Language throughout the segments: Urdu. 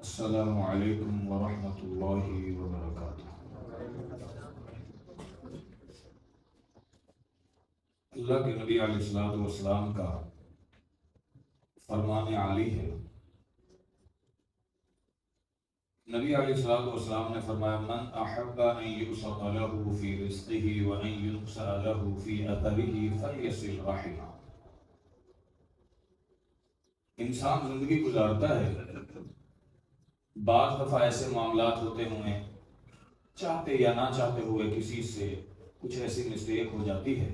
السلام علیکم ورحمۃ اللہ وبرکاتہ۔ اللہ کے نبی علیہ الصلوۃ والسلام کا فرمان عالی ہے۔ نبی علیہ الصلوۃ والسلام نے فرمایا من احب ان یبسط له فی رزقه وان ينقص له فی اثره فلیصل رحمہ۔ انسان زندگی گزارتا ہے، بعض دفعہ ایسے معاملات ہوتے ہوئے چاہتے یا نہ چاہتے ہوئے کسی سے کچھ ایسی مسٹیک ہو جاتی ہے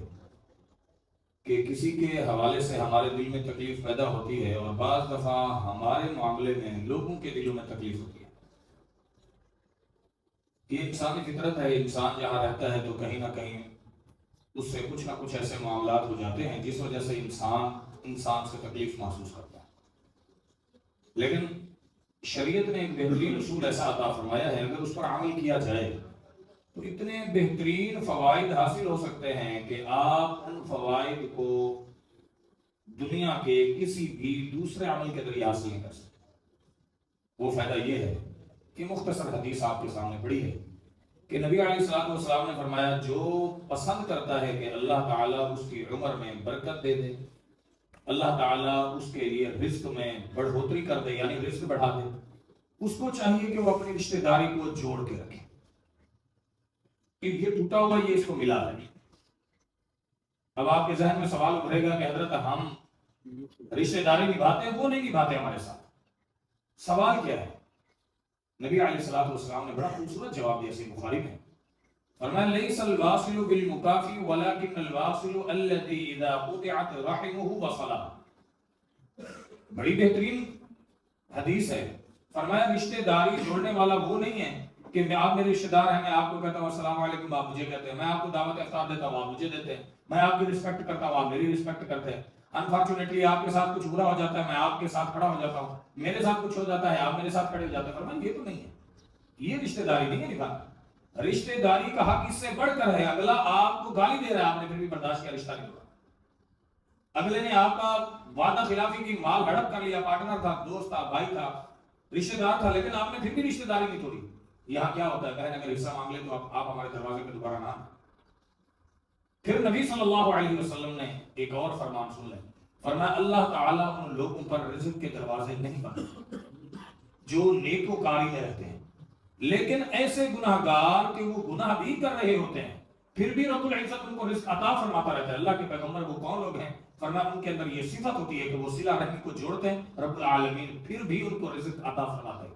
کہ کسی کے حوالے سے ہمارے دل میں تکلیف پیدا ہوتی ہے، اور بعض دفعہ ہمارے معاملے میں لوگوں کے دلوں میں تکلیف ہوتی ہے۔ یہ انسانی فطرت ہے، انسان جہاں رہتا ہے تو کہیں نہ کہیں اس سے کچھ نہ کچھ ایسے معاملات ہو جاتے ہیں جس وجہ سے انسان سے تکلیف محسوس کرتا ہے۔ لیکن شریعت نے ایک بہترین اصول ایسا عطا فرمایا ہے، اگر اس پر عمل کیا جائے تو اتنے بہترین فوائد حاصل ہو سکتے ہیں کہ آپ ان فوائد کو دنیا کے کسی بھی دوسرے عمل کے ذریعے حاصل نہیں کر سکتے۔ وہ فائدہ یہ ہے کہ مختصر حدیث آپ کے سامنے پڑی ہے کہ نبی علیہ الصلوۃ والسلام نے فرمایا جو پسند کرتا ہے کہ اللہ تعالیٰ اس کی عمر میں برکت دے دے، اللہ تعالیٰ اس کے لیے رزق میں بڑھوتری کر دے، یعنی رزق بڑھا دے، اس کو چاہیے کہ وہ اپنی رشتہ داری کو جوڑ کے رکھے کہ یہ ٹوٹا ہوا یہ اس کو ملا ہے۔ اب آپ کے ذہن میں سوال ابھرے گا کہ حضرت ہم رشتہ داری نبھاتے ہیں، وہ نہیں نبھاتے ہمارے ساتھ، سوال کیا ہے؟ نبی علیہ الصلوۃ والسلام نے بڑا خوبصورت جواب دیا صحیح بخاری میں، فرمایا لیس الواصل بالمکافی ولکن الواصل الذی اذا قطعت رحمہ وصلہ۔ بڑی بہترین حدیث ہے۔ فرمایا رشتہ داری جوڑنے والا وہ نہیں ہے کہ آپ میرے رشتہ دار ہیں، میں آپ کو کہتا ہوں السلام علیکم، آپ مجھے کہتے ہیں، میں آپ کو دعوت افطار دیتا ہوں، آپ مجھے دیتے ہیں، میں آپ کی رسپیکٹ کرتا ہوں، آپ میری رسپیکٹ کرتے ہیں، انفارچونیٹلی آپ کے ساتھ کچھ برا ہو جاتا ہے، میں آپ کے ساتھ کھڑا ہو جاتا ہوں، میرے ساتھ کچھ ہو جاتا ہے، آپ میرے ساتھ کھڑے ہو جاتے ہیں۔ فرمایا یہ تو نہیں ہے، یہ رشتہ داری نہیں ہے نبھانا۔ رشتہ داری کا حق اس سے بڑھ کر ہے، اگلا آپ کو گالی دے رہا ہے، آپ نے پھر بھی برداشت کیا، رشتہ نہیں ہوا۔ اگلے نے آپ کا وعدہ خلافی کی، مال ہڑپ کر لیا، پارٹنر تھا، دوست تھا، بھائی تھا، رشتہ دار تھا، لیکن آپ نے پھر بھی رشتہ داری نہیں توڑی۔ یہاں کیا ہوتا ہے، کہیں اگر حصہ مانگ لے تو آپ ہمارے دروازے پہ دوبارہ نہ۔ پھر نبی صلی اللہ علیہ وسلم نے ایک اور فرمان سن لیں، فرمایا اللہ تعالیٰ ان لوگوں پر رزق کے دروازے نہیں بندتے جو نیکوکاری میں رہتے ہیں، لیکن ایسے گناہگار کہ وہ گناہ بھی کر رہے ہوتے ہیں پھر بھی رب العزت ان کو رزق عطا فرماتا رہتا ہے۔ اللہ کے پیغمبر وہ کون لوگ ہیں؟ فرمایا ان کے اندر یہ صفت ہوتی ہے کہ وہ صلہ رحمی کو جوڑتے ہیں، رب العالمین پھر بھی ان کو رزق عطا فرماتا ہے۔